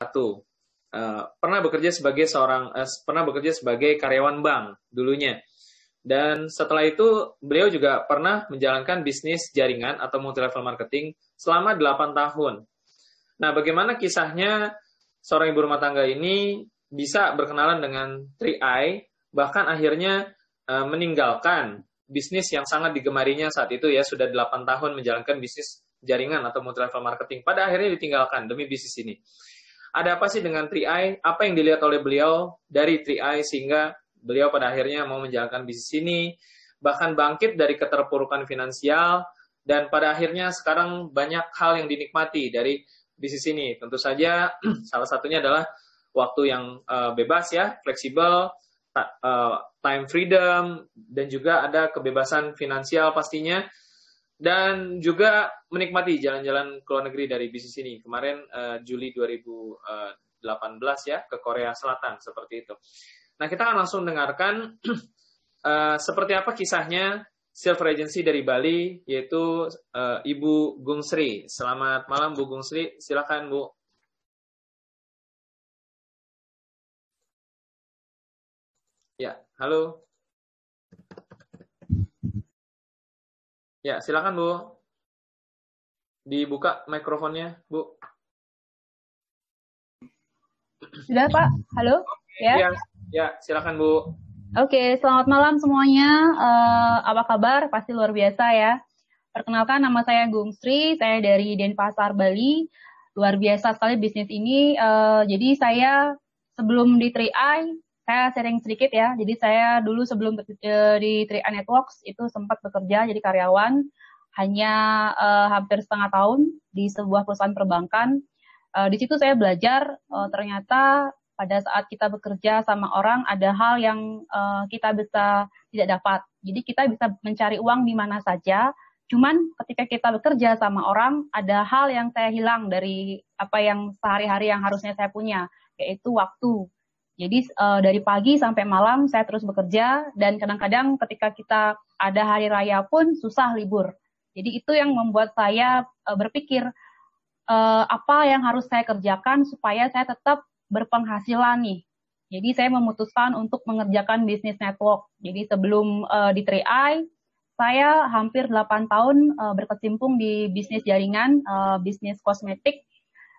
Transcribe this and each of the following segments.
satu. Pernah bekerja sebagai karyawan bank dulunya. Dan setelah itu beliau juga pernah menjalankan bisnis jaringan atau multi level marketing selama 8 tahun. Nah, bagaimana kisahnya seorang ibu rumah tangga ini bisa berkenalan dengan 3i, bahkan akhirnya meninggalkan bisnis yang sangat digemarinya saat itu ya, sudah 8 tahun menjalankan bisnis jaringan atau multi level marketing. Pada akhirnya ditinggalkan demi bisnis ini. Ada apa sih dengan 3i? Apa yang dilihat oleh beliau dari 3i sehingga beliau pada akhirnya mau menjalankan bisnis ini, bahkan bangkit dari keterpurukan finansial, dan pada akhirnya sekarang banyak hal yang dinikmati dari bisnis ini. Tentu saja salah satunya adalah waktu yang bebas ya, fleksibel, time freedom, dan juga ada kebebasan finansial pastinya, dan juga menikmati jalan-jalan ke luar negeri dari bisnis ini. Kemarin Juli 2018 ya, ke Korea Selatan, seperti itu. Nah, kita akan langsung dengarkan seperti apa kisahnya Silver Agency dari Bali, yaitu Ibu Gung Sri. Selamat malam Bu Gung Sri, silakan Bu. Ya, halo. Ya, silakan Bu. Dibuka mikrofonnya, Bu. Sudah Pak, halo? Ya, silakan Bu. Oke, selamat malam semuanya. Apa kabar? Pasti luar biasa ya. Perkenalkan, nama saya Gung Sri, saya dari Denpasar, Bali. Luar biasa sekali bisnis ini. Jadi saya sebelum di 3i, saya sharing sedikit ya. Jadi saya dulu sebelum di 3i Networks itu sempat bekerja jadi karyawan, hanya hampir setengah tahun di sebuah perusahaan perbankan. Di situ saya belajar ternyata pada saat kita bekerja sama orang ada hal yang kita bisa tidak dapat. Jadi kita bisa mencari uang di mana saja. Cuman ketika kita bekerja sama orang ada hal yang saya hilang dari apa yang sehari-hari yang harusnya saya punya, yaitu waktu. Jadi dari pagi sampai malam saya terus bekerja, dan kadang-kadang ketika kita ada hari raya pun susah libur. Jadi itu yang membuat saya berpikir apa yang harus saya kerjakan supaya saya tetap berpenghasilan nih. Jadi saya memutuskan untuk mengerjakan bisnis network. Jadi sebelum di 3i, saya hampir 8 tahun berkecimpung di bisnis jaringan, bisnis kosmetik.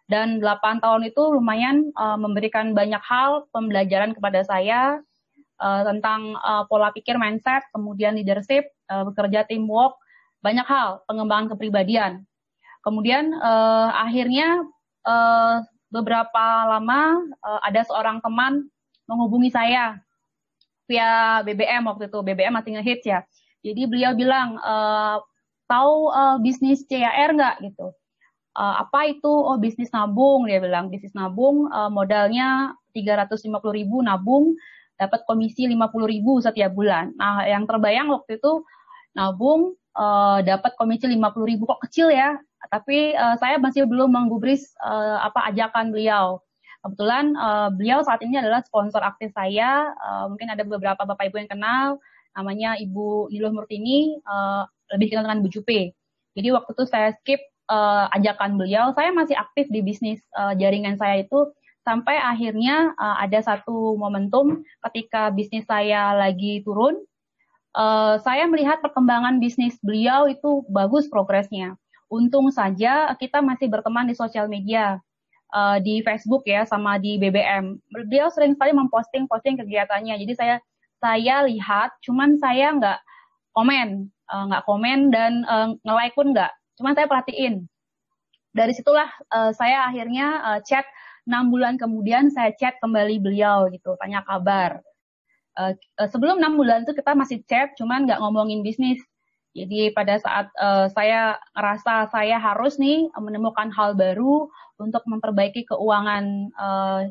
Dan 8 tahun itu lumayan memberikan banyak hal pembelajaran kepada saya tentang pola pikir, mindset, kemudian leadership, bekerja teamwork, banyak hal, pengembangan kepribadian. Kemudian akhirnya beberapa lama ada seorang teman menghubungi saya via BBM waktu itu. BBM masih ngehits ya. Jadi beliau bilang, tahu bisnis CAR nggak gitu? Apa itu? Oh, bisnis nabung, dia bilang. Bisnis nabung, modalnya 350.000 nabung, dapat komisi 50.000 setiap bulan. Nah, yang terbayang waktu itu nabung, dapat komisi 50.000, kok kecil ya? Tapi saya masih belum menggubris ajakan beliau. Kebetulan beliau saat ini adalah sponsor aktif saya. Mungkin ada beberapa Bapak Ibu yang kenal, namanya Ibu Niluh Murtini, lebih dikenal dengan Bu Jupe. Jadi waktu itu saya skip ajakan beliau. Saya masih aktif di bisnis jaringan saya itu, sampai akhirnya ada satu momentum ketika bisnis saya lagi turun. Saya melihat perkembangan bisnis beliau itu bagus progresnya. Untung saja kita masih berteman di sosial media, di Facebook ya, sama di BBM. Beliau sering sekali memposting kegiatannya. Jadi saya lihat, cuman saya nggak komen dan nge-like pun nggak. Cuman saya perhatiin. Dari situlah saya akhirnya chat 6 bulan kemudian saya chat kembali beliau gitu, tanya kabar. Sebelum 6 bulan itu kita masih chat, cuman nggak ngomongin bisnis. Jadi pada saat saya ngerasa saya harus nih menemukan hal baru untuk memperbaiki keuangan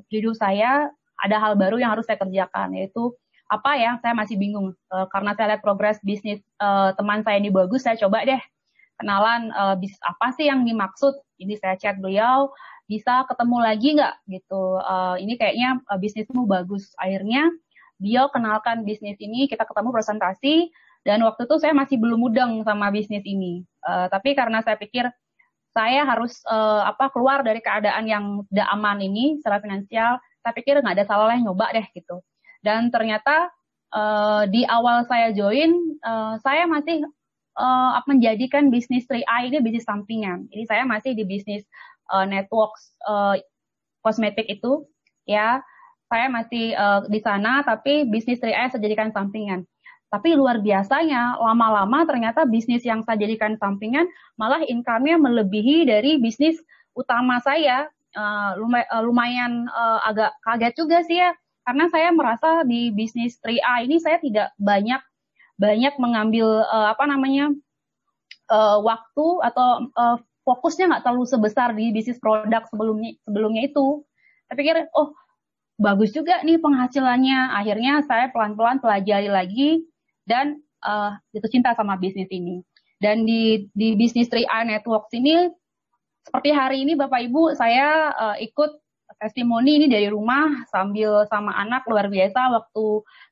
hidup saya, ada hal baru yang harus saya kerjakan, yaitu apa ya, saya masih bingung. Karena saya lihat progres bisnis teman saya ini bagus, saya coba deh kenalan bisnis apa sih yang dimaksud. Jadi saya chat beliau, bisa ketemu lagi nggak gitu. Ini kayaknya bisnismu bagus. Akhirnya beliau kenalkan bisnis ini, kita ketemu presentasi. Dan waktu itu saya masih belum mudeng sama bisnis ini. Tapi karena saya pikir saya harus keluar dari keadaan yang tidak aman ini secara finansial. Saya pikir nggak ada salahnya nyoba deh gitu. Dan ternyata di awal saya join, saya masih menjadikan bisnis 3i ini bisnis sampingan. Jadi saya masih di bisnis networks kosmetik itu, ya. Saya masih di sana, tapi bisnis 3i saya jadikan sampingan. Tapi luar biasanya, lama-lama ternyata bisnis yang saya jadikan sampingan malah income-nya melebihi dari bisnis utama saya. Lumayan agak kaget juga sih ya, karena saya merasa di bisnis 3i ini saya tidak banyak mengambil waktu atau fokusnya nggak terlalu sebesar di bisnis produk sebelumnya itu. Saya pikir, oh bagus juga nih penghasilannya. Akhirnya saya pelan-pelan pelajari lagi dan jatuh cinta sama bisnis ini. Dan di bisnis 3i Networks ini, seperti hari ini Bapak Ibu, saya ikut testimoni ini dari rumah sambil sama anak. Luar biasa, waktu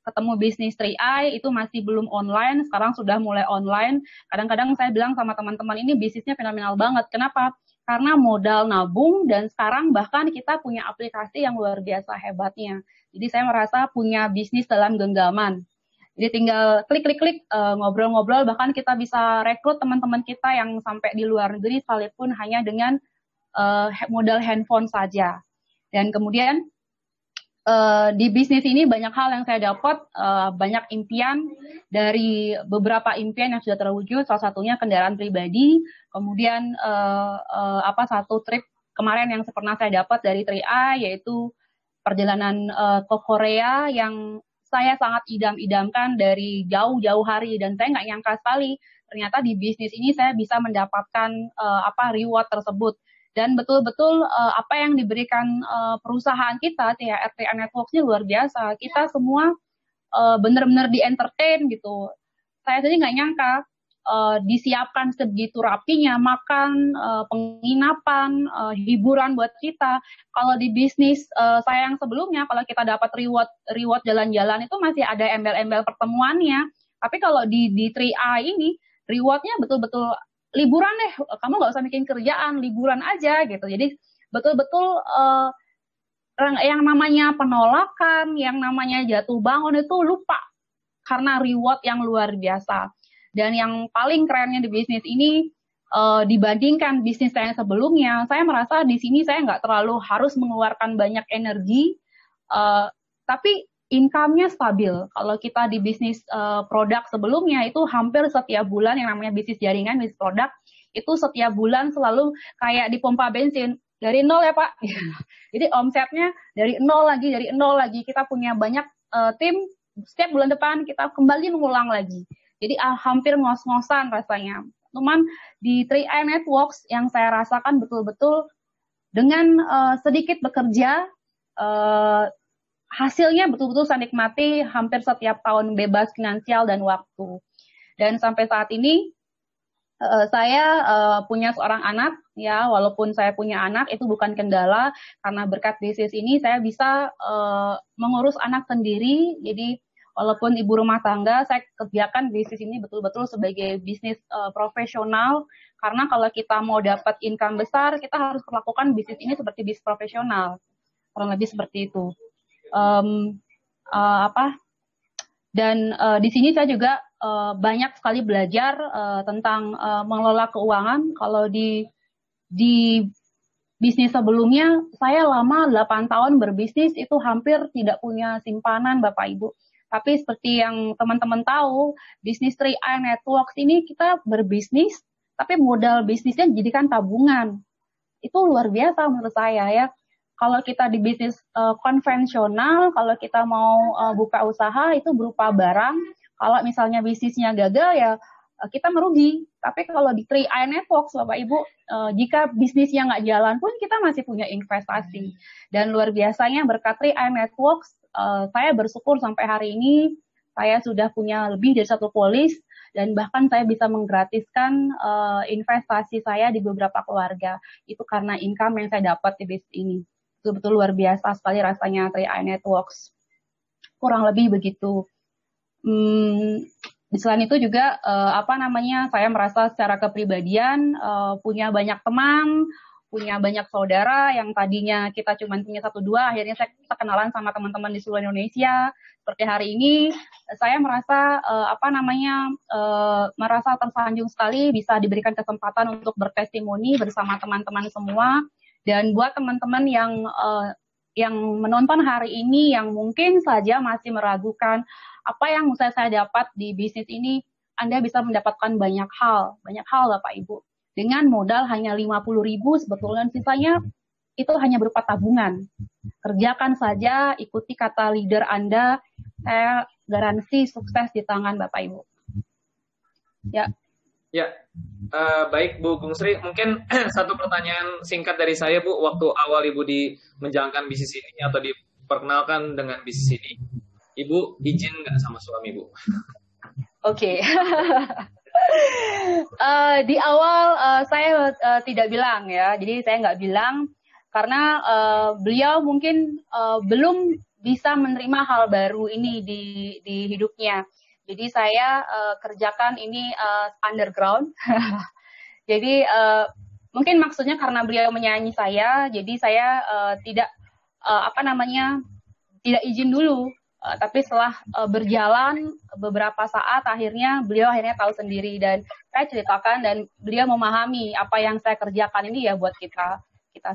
ketemu bisnis 3i itu masih belum online, sekarang sudah mulai online. Kadang-kadang saya bilang sama teman-teman, ini bisnisnya fenomenal banget. Kenapa? Karena modal nabung, dan sekarang bahkan kita punya aplikasi yang luar biasa hebatnya. Jadi saya merasa punya bisnis dalam genggaman. Jadi tinggal klik-klik-klik, ngobrol-ngobrol, bahkan kita bisa rekrut teman-teman kita yang sampai di luar negeri sekalipun hanya dengan modal handphone saja. Dan kemudian di bisnis ini banyak hal yang saya dapat, banyak impian. Dari beberapa impian yang sudah terwujud, salah satunya kendaraan pribadi. Kemudian satu trip kemarin yang pernah saya dapat dari 3i, yaitu perjalanan ke Korea yang saya sangat idam-idamkan dari jauh-jauh hari, dan saya nggak nyangka sekali ternyata di bisnis ini saya bisa mendapatkan reward tersebut. Dan betul-betul apa yang diberikan perusahaan kita, THR 3i Networks ini luar biasa. Kita semua benar-benar di-entertain gitu. Saya sendiri nggak nyangka disiapkan sebegitu rapinya, makan, penginapan, hiburan buat kita. Kalau di bisnis saya yang sebelumnya, kalau kita dapat reward jalan-jalan itu masih ada embel-embel pertemuannya. Tapi kalau di 3i ini, rewardnya betul-betul liburan deh, kamu nggak usah bikin kerjaan, liburan aja gitu. Jadi betul-betul yang namanya penolakan, yang namanya jatuh bangun itu lupa karena reward yang luar biasa. Dan yang paling kerennya di bisnis ini, dibandingkan bisnis saya yang sebelumnya, saya merasa di sini saya nggak terlalu harus mengeluarkan banyak energi, tapi income-nya stabil. Kalau kita di bisnis produk sebelumnya itu hampir setiap bulan, yang namanya bisnis jaringan, bisnis produk, itu setiap bulan selalu kayak di pompa bensin, dari nol ya Pak. Jadi omsetnya dari nol lagi. Kita punya banyak tim, setiap bulan depan kita kembali mengulang lagi. Jadi hampir ngos-ngosan rasanya. Cuman di 3i Networks yang saya rasakan betul-betul dengan sedikit bekerja, hasilnya betul-betul saya nikmati hampir setiap tahun, bebas finansial dan waktu. Dan sampai saat ini saya punya seorang anak, ya. Walaupun saya punya anak itu bukan kendala, karena berkat bisnis ini saya bisa mengurus anak sendiri. Jadi walaupun ibu rumah tangga, saya kerjakan bisnis ini betul-betul sebagai bisnis profesional. Karena kalau kita mau dapat income besar, kita harus perlakukan bisnis ini seperti bisnis profesional. Kurang lebih seperti itu. Dan di sini saya juga banyak sekali belajar tentang mengelola keuangan. Kalau di bisnis sebelumnya, saya lama 8 tahun berbisnis, itu hampir tidak punya simpanan Bapak Ibu. Tapi seperti yang teman-teman tahu, bisnis 3i Networks ini kita berbisnis, tapi modal bisnisnya dijadikan tabungan. Itu luar biasa menurut saya ya. Kalau kita di bisnis konvensional, kalau kita mau buka usaha itu berupa barang. Kalau misalnya bisnisnya gagal ya kita merugi. Tapi kalau di 3i Networks Bapak Ibu, jika bisnisnya nggak jalan pun kita masih punya investasi. Dan luar biasanya berkat 3i Networks, saya bersyukur sampai hari ini saya sudah punya lebih dari 1 polis, dan bahkan saya bisa menggratiskan investasi saya di beberapa keluarga. Itu karena income yang saya dapat di bisnis ini. Betul-betul luar biasa sekali rasanya 3i Networks. Kurang lebih begitu. Selain itu juga saya merasa secara kepribadian punya banyak teman, punya banyak saudara yang tadinya kita cuma punya satu dua, akhirnya saya kenalan sama teman-teman di seluruh Indonesia. Seperti hari ini, saya merasa merasa tersanjung sekali bisa diberikan kesempatan untuk bertestimoni bersama teman-teman semua. Dan buat teman-teman yang menonton hari ini yang mungkin saja masih meragukan apa yang saya dapat di bisnis ini, Anda bisa mendapatkan banyak hal Bapak Ibu. Dengan modal hanya 50.000, sebetulnya sisanya itu hanya berupa tabungan. Kerjakan saja, ikuti kata leader Anda, saya garansi sukses di tangan Bapak Ibu. Ya. Ya, baik Bu Gung Sri, mungkin satu pertanyaan singkat dari saya Bu, waktu awal Ibu menjalankan bisnis ini atau diperkenalkan dengan bisnis ini, Ibu izin nggak sama suami Bu? Oke. Di awal saya tidak bilang ya, jadi saya nggak bilang karena beliau mungkin belum bisa menerima hal baru ini di hidupnya. Jadi saya kerjakan ini underground. Jadi mungkin maksudnya karena beliau menyayangi saya, jadi saya tidak izin dulu. Tapi setelah berjalan beberapa saat, beliau akhirnya tahu sendiri dan saya ceritakan dan beliau memahami apa yang saya kerjakan ini ya buat kita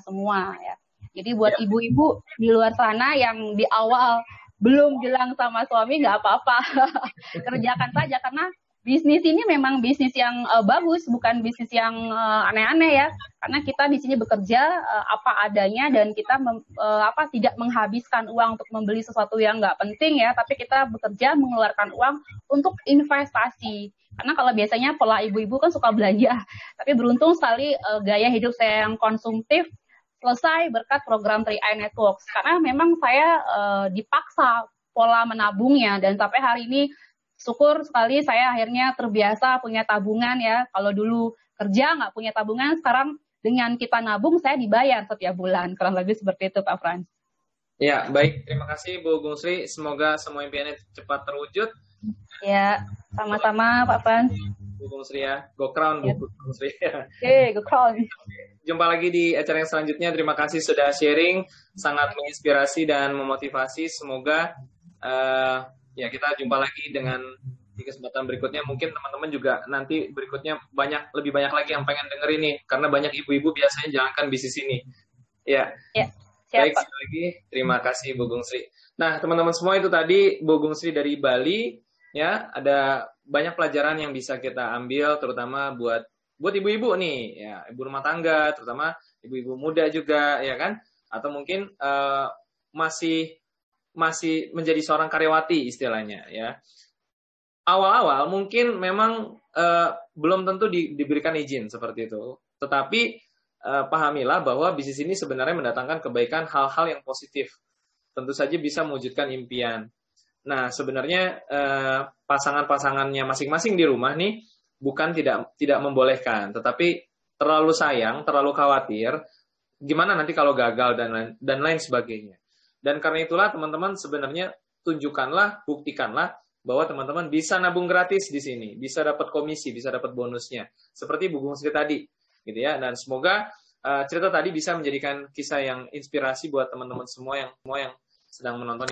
semua ya. Jadi buat ibu-ibu di luar sana yang di awal belum bilang sama suami nggak apa-apa, kerjakan saja karena bisnis ini memang bisnis yang bagus, bukan bisnis yang aneh-aneh ya. Karena kita di sini bekerja apa adanya dan kita tidak menghabiskan uang untuk membeli sesuatu yang nggak penting ya, tapi kita bekerja mengeluarkan uang untuk investasi. Karena kalau biasanya pola ibu-ibu kan suka belanja, tapi beruntung sekali gaya hidup saya yang konsumtif selesai berkat program 3i Networks. Karena memang saya dipaksa pola menabungnya dan sampai hari ini syukur sekali saya akhirnya terbiasa punya tabungan ya. Kalau dulu kerja nggak punya tabungan, sekarang dengan kita nabung saya dibayar setiap bulan. Kurang lebih seperti itu Pak Frans. Ya, baik. Terima kasih Bu Gung Sri. Semoga semua impiannya cepat terwujud. Ya, sama-sama Pak Frans. Bu Gung Sri ya. Go Crown Bu Gung Sri. Oke, Go Crown. Jumpa lagi di acara yang selanjutnya. Terima kasih sudah sharing. Sangat menginspirasi dan memotivasi. Semoga kita jumpa lagi di kesempatan berikutnya. Mungkin teman-teman juga nanti berikutnya lebih banyak lagi yang pengen denger ini karena banyak ibu-ibu biasanya jalankan bisnis ini. Ya. Baik, sekali lagi terima kasih Bu Gung Sri. Nah, teman-teman semua itu tadi Bu Gung Sri dari Bali ya, ada banyak pelajaran yang bisa kita ambil terutama buat ibu-ibu nih ya, ibu rumah tangga, terutama ibu-ibu muda juga ya kan, atau mungkin masih menjadi seorang karyawati istilahnya ya. Awal-awal mungkin memang belum tentu diberikan izin seperti itu. Tetapi pahamilah bahwa bisnis ini sebenarnya mendatangkan kebaikan, hal-hal yang positif. Tentu saja bisa mewujudkan impian. Nah, sebenarnya pasangan-pasangannya masing-masing di rumah nih bukan tidak membolehkan, tetapi terlalu sayang, terlalu khawatir gimana nanti kalau gagal dan lain sebagainya. Dan karena itulah teman-teman sebenarnya buktikanlah bahwa teman-teman bisa nabung gratis di sini, bisa dapat komisi, bisa dapat bonusnya. Seperti Bu Gung Sri tadi, gitu ya. Dan semoga cerita tadi bisa menjadikan kisah yang inspirasi buat teman-teman semua yang sedang menonton.